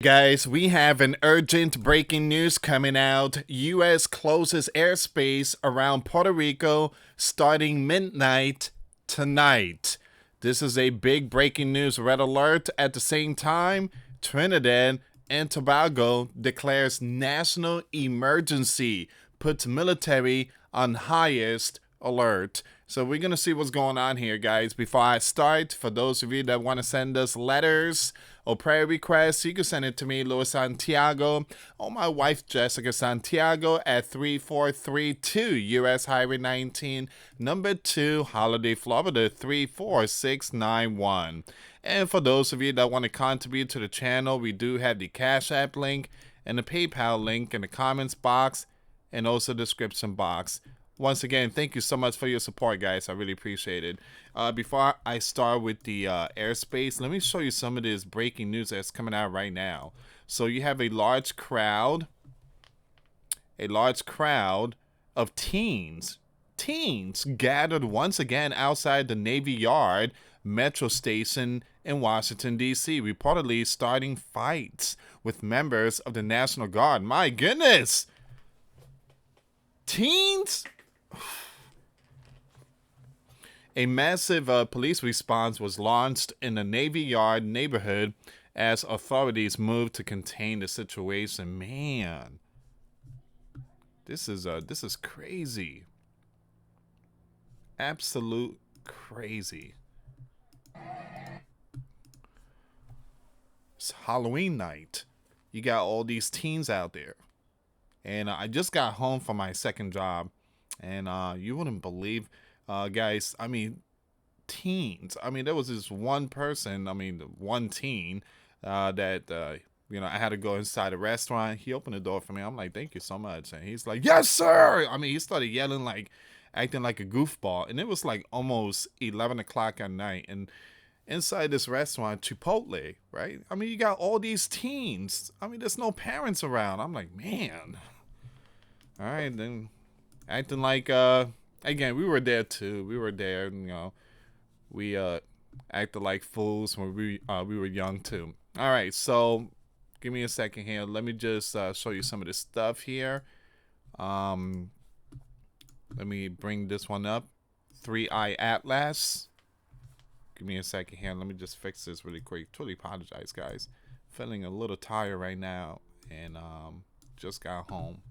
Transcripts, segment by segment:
guys, we have an urgent breaking news coming out. US closes airspace around Puerto Rico starting midnight tonight. This is a big breaking news red alert. At the same time, Trinidad and Tobago declares national emergency, puts military on highest alert. So we're going to see what's going on here, guys. Before I start, for those of you that want to send us letters or prayer requests, you can send it to me, US Santiago, or my wife, Jessica Santiago, at 3432 US Highway 19, number 2, Holiday, Florida, 34691. And for those of you that want to contribute to the channel, we do have the Cash App link and the PayPal link in the comments box and also the description box. Once again, thank you so much for your support, guys. I really appreciate it. Before I start with the airspace, let me show you some of this breaking news that's coming out right now. So you have a large crowd of teens gathered once again outside the Navy Yard metro station in Washington, D.C., reportedly starting fights with members of the National Guard. My goodness! Teens? A massive police response was launched in the Navy Yard neighborhood as authorities moved to contain the situation. Man, this is crazy. Absolute crazy. It's Halloween night. You got all these teens out there. And I just got home from my second job. And you wouldn't believe, guys, I mean, teens. I mean, there was this one person, one teen that, I had to go inside a restaurant. He opened the door for me. I'm like, thank you so much. And he's like, yes, sir. I mean, he started yelling, acting like a goofball. And it was like almost 11 o'clock at night. And inside this restaurant, Chipotle, right? I mean, you got all these teens. I mean, there's no parents around. I'm like, man. All right, then. Acting like, again, we were there too. We were there, we acted like fools when we were young too. All right, so give me a second here. Let me just show you some of this stuff here. Let me bring this one up. 3i Atlas. Give me a second here. Let me just fix this really quick. Totally apologize, guys. Feeling a little tired right now, and just got home.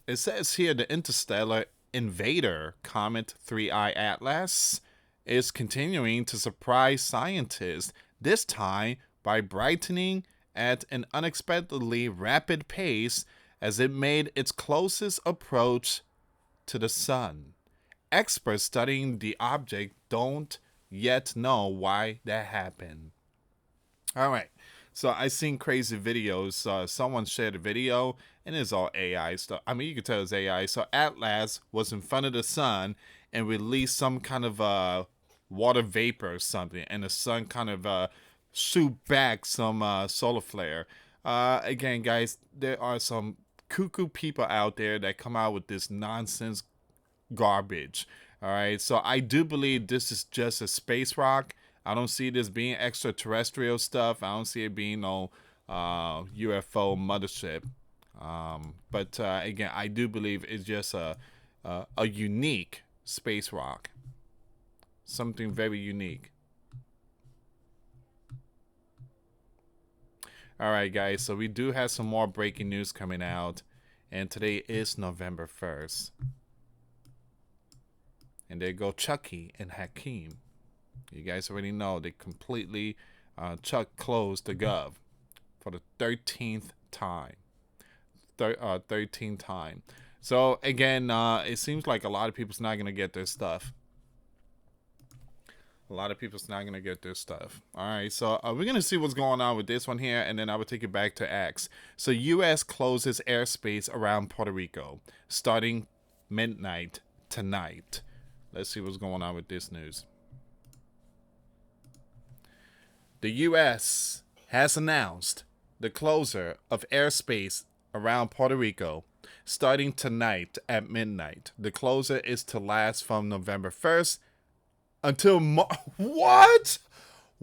It says here the interstellar invader comet 3i Atlas is continuing to surprise scientists, this time by brightening at an unexpectedly rapid pace as it made its closest approach to the sun. Experts studying the object don't yet know why that happened. All right. So I seen crazy videos. Someone shared a video, and it's all AI stuff. I mean, you can tell it's AI. So Atlas was in front of the sun and released some kind of water vapor or something, and the sun kind of shoot back some solar flare. Again, guys, there are some cuckoo people out there that come out with this nonsense garbage. All right, so I do believe this is just a space rock. I don't see this being extraterrestrial stuff. I don't see it being no UFO mothership. But again, I do believe it's just a unique space rock. Something very unique. All right, guys. So we do have some more breaking news coming out. And today is November 1st. And there go Chucky and Hakeem. You guys already know they completely Chuck closed the Gov for the 13th time. 13th time. So again, it seems like a lot of people's not gonna get their stuff. All right, so we're gonna see what's going on with this one here, and then I will take it back to X. So U.S. closes airspace around Puerto Rico starting midnight tonight. Let's see what's going on with this news. The U.S. has announced the closure of airspace around Puerto Rico starting tonight at midnight. The closure is to last from November 1st until what?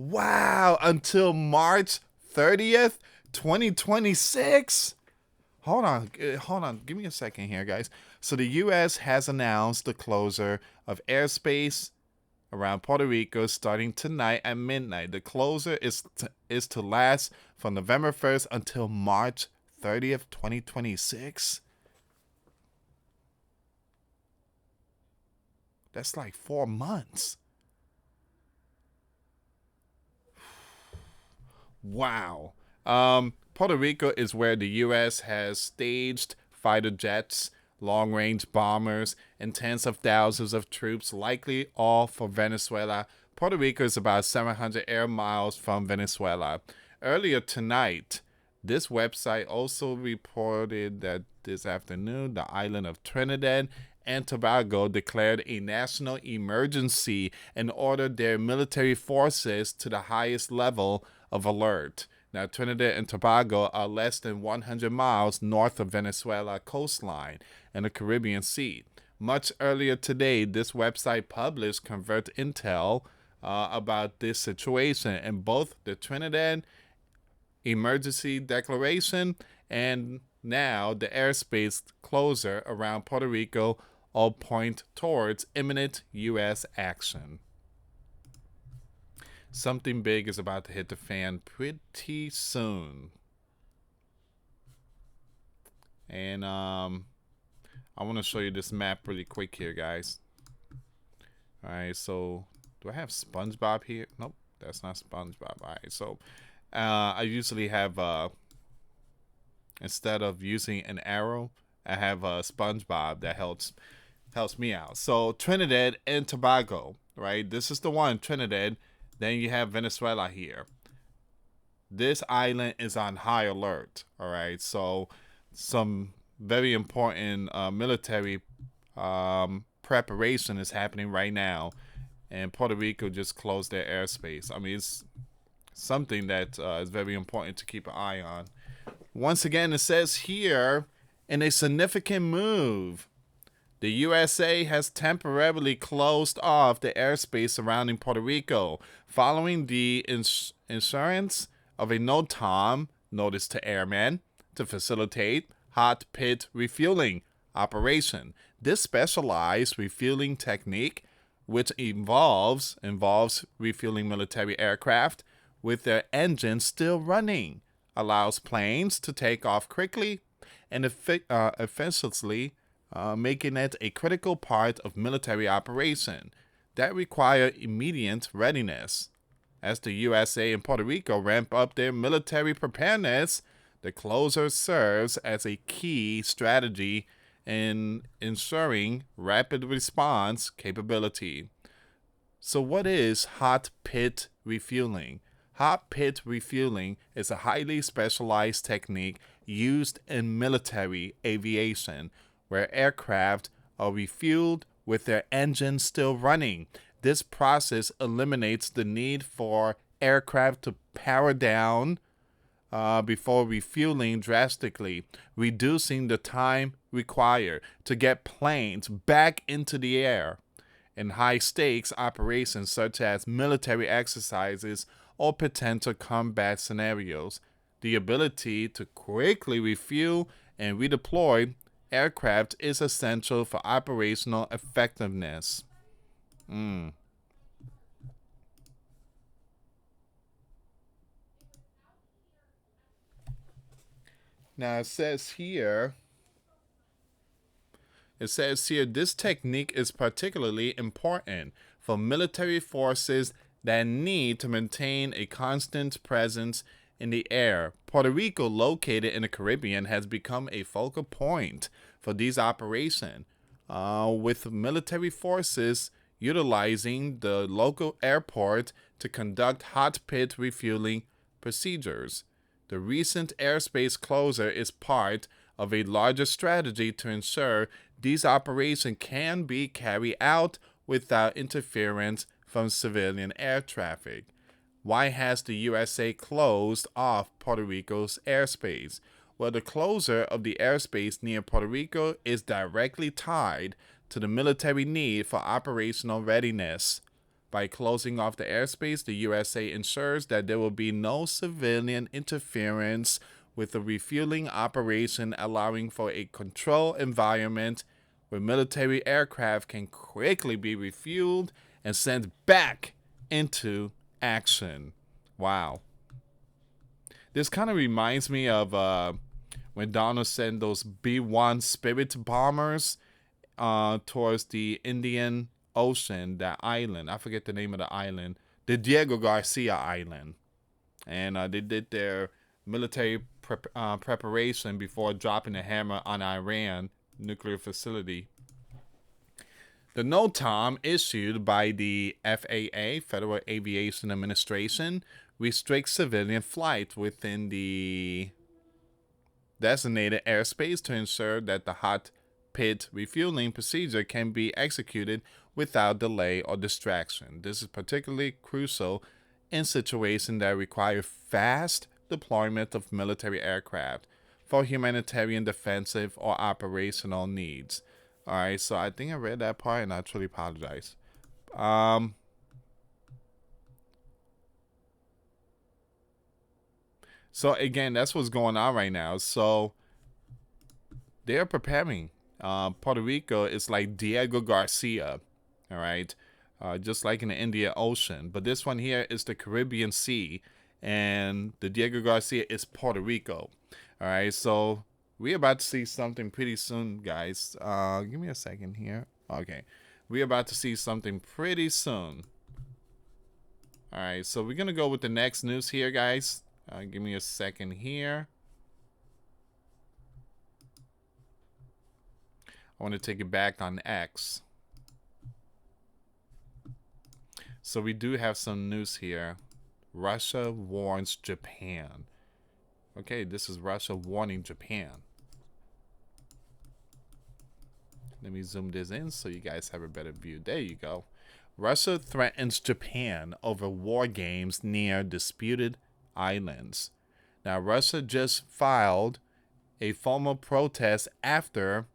Wow, until March 30th, 2026? Hold on. Give me a second here, guys. So the U.S. has announced the closure of airspace around Puerto Rico starting tonight at midnight. The closure is to last from November 1st until March 30th, 2026. That's like 4 months. Wow. Puerto Rico is where the U.S. has staged fighter jets, long range bombers, and tens of thousands of troops, likely all for Venezuela. Puerto Rico is about 700 air miles from Venezuela. Earlier tonight, this website also reported that this afternoon, the island of Trinidad and Tobago declared a national emergency and ordered their military forces to the highest level of alert. Now, Trinidad and Tobago are less than 100 miles north of Venezuela coastline and the Caribbean Sea. Much earlier today, this website published covert intel about this situation, and both the Trinidad emergency declaration and now the airspace closure around Puerto Rico all point towards imminent U.S. action. Something big is about to hit the fan pretty soon. And I want to show you this map really quick here, guys. All right, so do I have SpongeBob here? Nope, that's not SpongeBob. All right, so I usually have, instead of using an arrow, I have a SpongeBob that helps me out. So Trinidad and Tobago, right? This is the one, Trinidad. Then you have Venezuela here. This island is on high alert, all right? So some very important military preparation is happening right now. And Puerto Rico just closed their airspace. I mean, it's something that is very important to keep an eye on. Once again, it says here, in a significant move, the USA has temporarily closed off the airspace surrounding Puerto Rico following the insurance of a NOTAM, notice to airmen, to facilitate hot pit refueling operation. This specialized refueling technique, which involves refueling military aircraft with their engines still running, allows planes to take off quickly and efficiently, making it a critical part of military operation that require immediate readiness. As the USA and Puerto Rico ramp up their military preparedness, the closure serves as a key strategy in ensuring rapid response capability. So what is hot pit refueling? Hot pit refueling is a highly specialized technique used in military aviation, where aircraft are refueled with their engines still running. This process eliminates the need for aircraft to power down before refueling drastically, reducing the time required to get planes back into the air. In high-stakes operations such as military exercises or potential combat scenarios, the ability to quickly refuel and redeploy aircraft is essential for operational effectiveness. Now it says here, this technique is particularly important for military forces that need to maintain a constant presence in the air. Puerto Rico, located in the Caribbean, has become a focal point for these operations, with military forces utilizing the local airport to conduct hot pit refueling procedures. The recent airspace closure is part of a larger strategy to ensure these operations can be carried out without interference from civilian air traffic. Why has the USA closed off Puerto Rico's airspace? Well, the closure of the airspace near Puerto Rico is directly tied to the military need for operational readiness. By closing off the airspace, the USA ensures that there will be no civilian interference with the refueling operation, allowing for a controlled environment where military aircraft can quickly be refueled and sent back into action. Wow. This kind of reminds me of when Donald sent those B-1 Spirit bombers towards the Indian Ocean, that island. I forget the name of the island. The Diego Garcia Island. And they did their military preparation before dropping the hammer on Iran nuclear facility. The NOTAM issued by the FAA, Federal Aviation Administration, restricts civilian flight within the designated airspace to ensure that the hot pit refueling procedure can be executed without delay or distraction. This is particularly crucial in situations that require fast deployment of military aircraft for humanitarian, defensive, or operational needs. Alright, so I think I read that part and I truly apologize. So again, that's what's going on right now. So they're preparing. Puerto Rico is like Diego Garcia, all right, just like in the Indian Ocean. But this one here is the Caribbean Sea, and the Diego Garcia is Puerto Rico. All right, so we're about to see something pretty soon, guys. Give me a second here. Okay, we're about to see something pretty soon. All right, so we're gonna go with the next news here, guys. Give me a second here. I want to take it back on X. So we do have some news here. Russia warns Japan. Okay, this is Russia warning Japan. Let me zoom this in so you guys have a better view. There you go. Russia threatens Japan over war games near disputed islands. Now, Russia just filed a formal protest after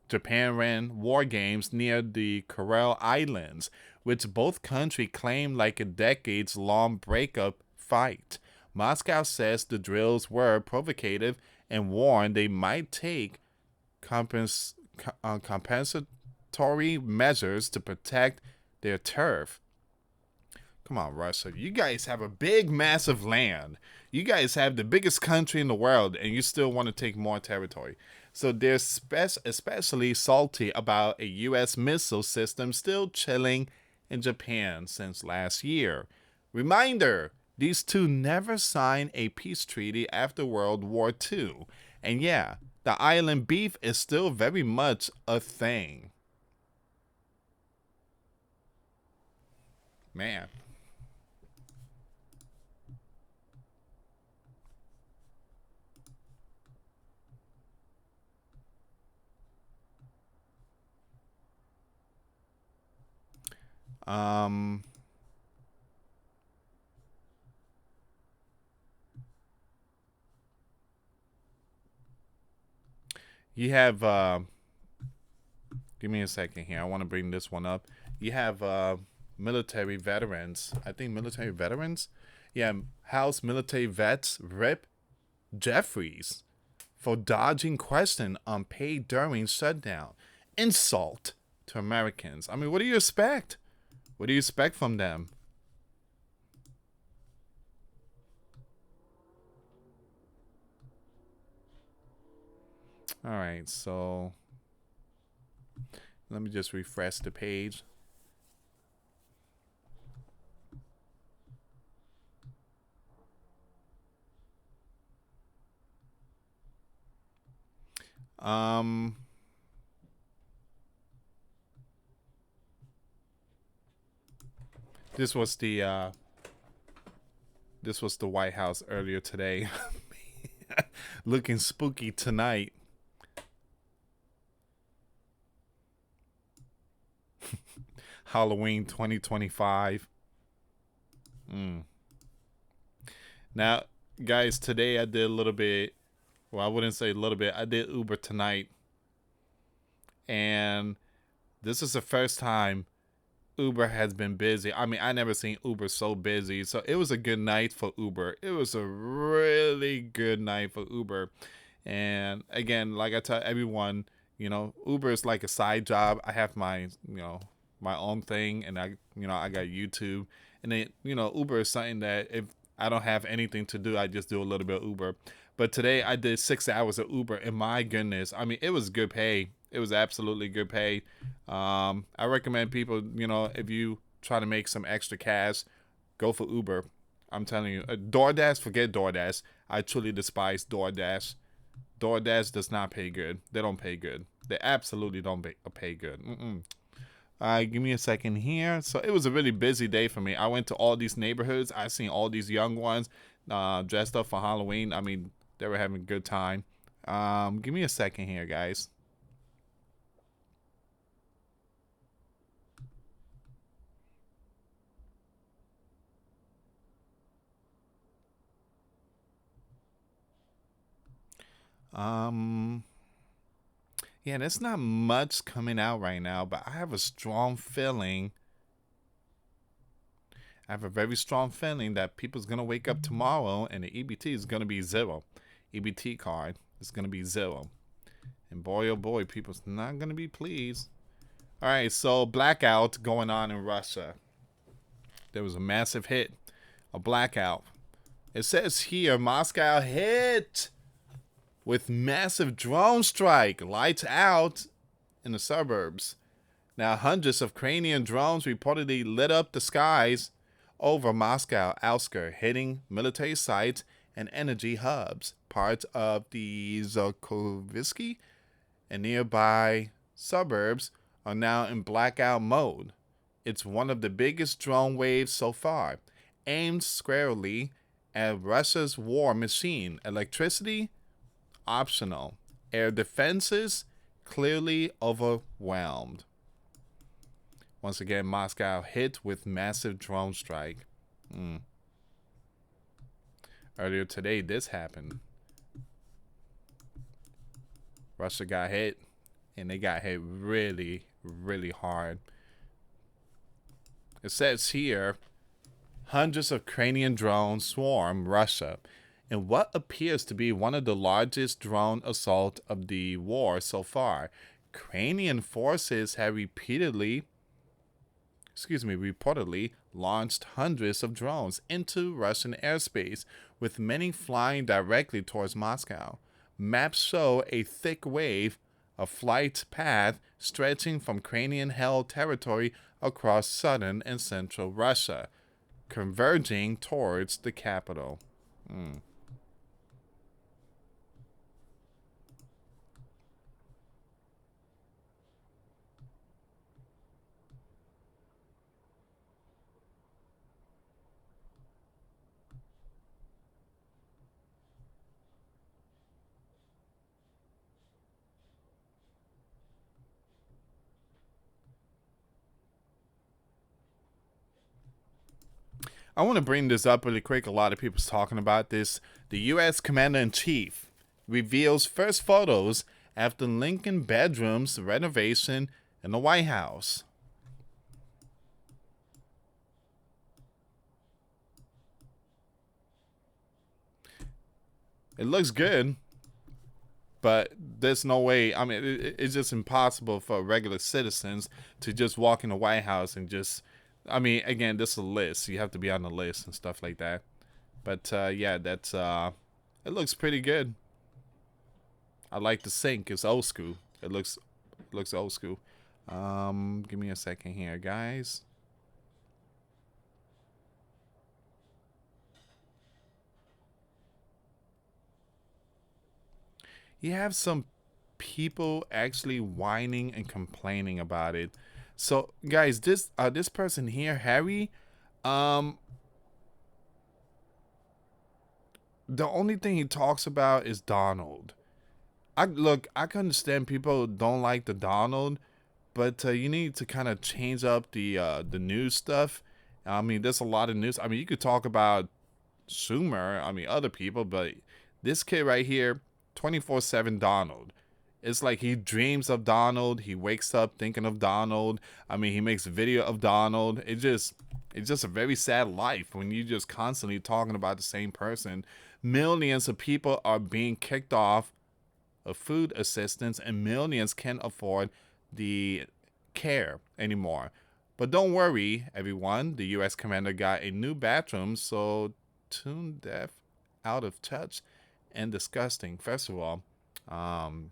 Japan ran war games near the Kuril Islands, which both countries claim like a decades-long breakup fight. Moscow says the drills were provocative and warned they might take compensatory measures to protect their turf. Come on, Russia. You guys have a big, massive land. You guys have the biggest country in the world, and you still want to take more territory. So they're especially salty about a U.S. missile system still chilling in Japan since last year. Reminder, these two never signed a peace treaty after World War II. And yeah, the island beef is still very much a thing. Man. You have, give me a second here. I want to bring this one up. You have military veterans. I think military veterans? Yeah, House military vets Rip Jeffries for dodging question on pay during shutdown. Insult to Americans. I mean, what do you expect? What do you expect from them? All right, so let me just refresh the page. This was the White House earlier today. Looking spooky tonight. Halloween 2025. Now, guys, today I did a little bit. Well, I wouldn't say a little bit. I did Uber tonight. And this is the first time Uber has been busy. I mean, I never seen Uber so busy. So it was a good night for Uber. It was a really good night for Uber. And again, like I tell everyone, Uber is like a side job. I have my own thing, and I got YouTube, and then Uber is something that if I don't have anything to do, I just do a little bit of Uber. But today I did 6 hours of Uber, and my goodness, I mean, it was good pay. It was absolutely good pay. I recommend people, if you try to make some extra cash, go for Uber. I'm telling you, DoorDash, forget DoorDash. I truly despise DoorDash. DoorDash does not pay good. They don't pay good. They absolutely don't pay good. Give me a second here. So it was a really busy day for me. I went to all these neighborhoods. I seen all these young ones dressed up for Halloween. I mean, they were having a good time. Give me a second here, guys. Um, yeah, there's not much coming out right now, but I have a strong feeling. I have a very strong feeling that people's gonna wake up tomorrow and the EBT is gonna be zero. EBT card is gonna be zero. And boy, oh boy, people's not gonna be pleased. All right, so blackout going on in Russia. There was a massive hit, a blackout. It says here Moscow hit with massive drone strike, lights out in the suburbs. Now, hundreds of Ukrainian drones reportedly lit up the skies over Moscow outskirts, hitting military sites and energy hubs. Parts of the Zakhovsky and nearby suburbs are now in blackout mode. It's one of the biggest drone waves so far, aimed squarely at Russia's war machine. Electricity, optional. Air defenses, clearly overwhelmed. Once again, Moscow hit with massive drone strike. Earlier today, this happened. Russia got hit, and they got hit really, really hard. It says here, hundreds of Ukrainian drones swarm Russia in what appears to be one of the largest drone assaults of the war so far. Ukrainian forces have reportedly launched hundreds of drones into Russian airspace, with many flying directly towards Moscow. Maps show a thick wave of flight path stretching from Ukrainian-held territory across southern and central Russia, converging towards the capital. I want to bring this up really quick. A lot of people's talking about this. The US Commander-in-Chief reveals first photos after Lincoln bedrooms renovation in the White House. It looks good, but there's no way. I mean, it's just impossible for regular citizens to just walk in the White House and just. I mean, again, this is a list. You have to be on the list and stuff like that. But yeah, that's it looks pretty good. I like the sink. It's old school. It looks old school. Give me a second here, guys. You have some people actually whining and complaining about it. So, guys, this person here, Harry, um, the only thing he talks about is Donald. I can understand people don't like the Donald, but you need to kind of change up the news stuff. I mean, there's a lot of news. I mean, you could talk about Schumer. I mean, other people, but this kid right here, 24/7 Donald. It's like he dreams of Donald. He wakes up thinking of Donald. I mean, he makes a video of Donald. It's just a very sad life when you just constantly talking about the same person. Millions of people are being kicked off of food assistance, and millions can't afford the care anymore. But don't worry, everyone. The U.S. commander got a new bathroom, so tune deaf, out of touch, and disgusting. First of all, um,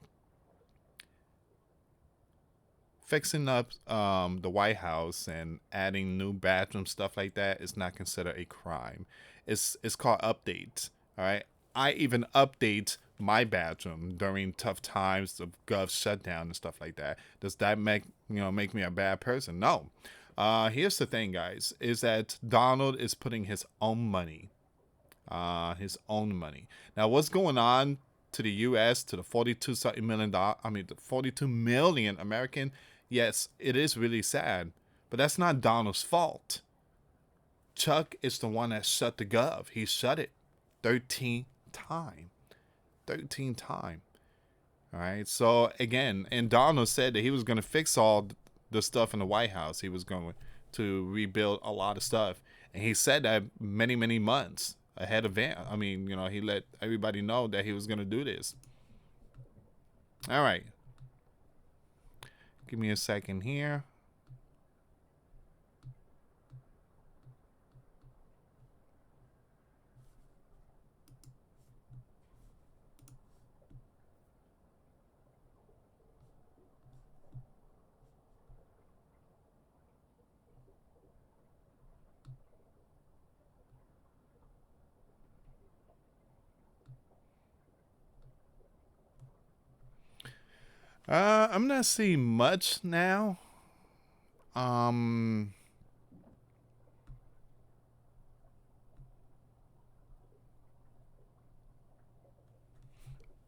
fixing up the White House and adding new bathroom stuff like that is not considered a crime. It's called updates. All right. I even update my bathroom during tough times of Gov shutdown and stuff like that. Does that make me a bad person? No. Here's the thing, guys, is that Donald is putting his own money. His own money. Now, what's going on to the U.S. to the 42 something million dollar? I mean, the 42 million American. Yes, it is really sad, but that's not Donald's fault. Chuck is the one that shut the gov. He shut it 13 times. 13 times. All right. So again, and Donald said that he was going to fix all the stuff in the White House. He was going to rebuild a lot of stuff, and he said that many months ahead of it. I mean, he let everybody know that he was going to do this. All right. Give me a second here. I'm not seeing much now. Um,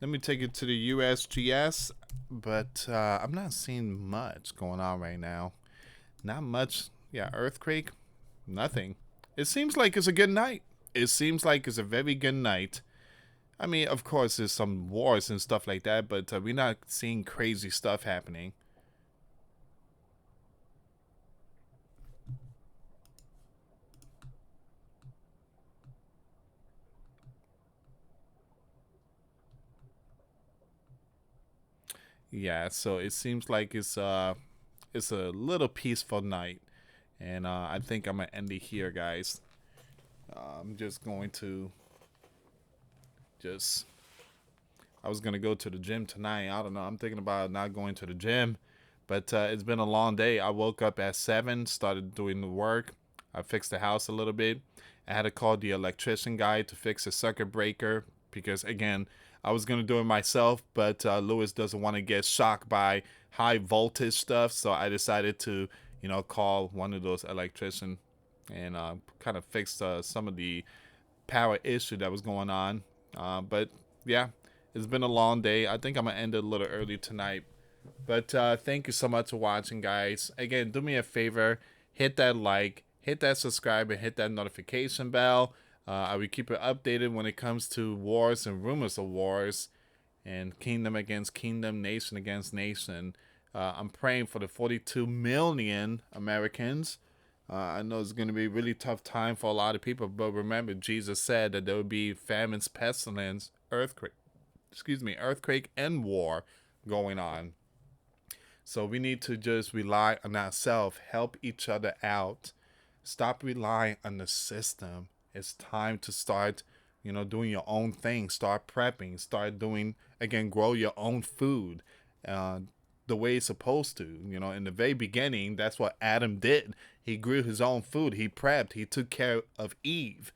Let me take it to the USGS, but I'm not seeing much going on right now. Not much. Yeah, earthquake, nothing. It seems like it's a good night. It seems like it's a very good night. I mean, of course, there's some wars and stuff like that, but we're not seeing crazy stuff happening. Yeah, so it seems like it's a little peaceful night, and I think I'm gonna end it here, guys. I'm just going to just. I was gonna go to the gym tonight. I don't know. I'm thinking about not going to the gym, but it's been a long day. I woke up at 7, started doing the work. I fixed the house a little bit. I had to call the electrician guy to fix a circuit breaker because again, I was gonna do it myself, but Lewis doesn't want to get shocked by high voltage stuff, so I decided to, call one of those electricians and kind of fix some of the power issue that was going on. But yeah, it's been a long day. I think I'm gonna end it a little early tonight. But thank you so much for watching, guys. Again, do me a favor, hit that like, hit that subscribe, and hit that notification bell. I will keep it updated when it comes to wars and rumors of wars and kingdom against kingdom, nation against nation. I'm praying for the 42 million Americans. I know it's going to be a really tough time for a lot of people, but remember, Jesus said that there would be famines, pestilence, earthquake and war going on. So we need to just rely on ourselves, help each other out. Stop relying on the system. It's time to start, doing your own thing. Start prepping. Start doing, again, grow your own food the way it's supposed to. In the very beginning, that's what Adam did. He grew his own food. He prepped. He took care of Eve.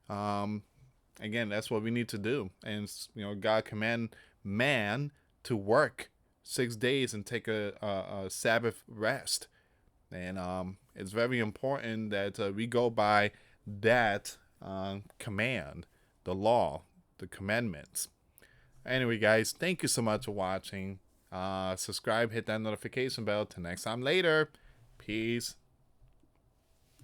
Again, that's what we need to do. And, God command man to work 6 days and take a Sabbath rest. And it's very important that we go by that command, the law, the commandments. Anyway, guys, thank you so much for watching. Subscribe, hit that notification bell. Till next time later. Peace.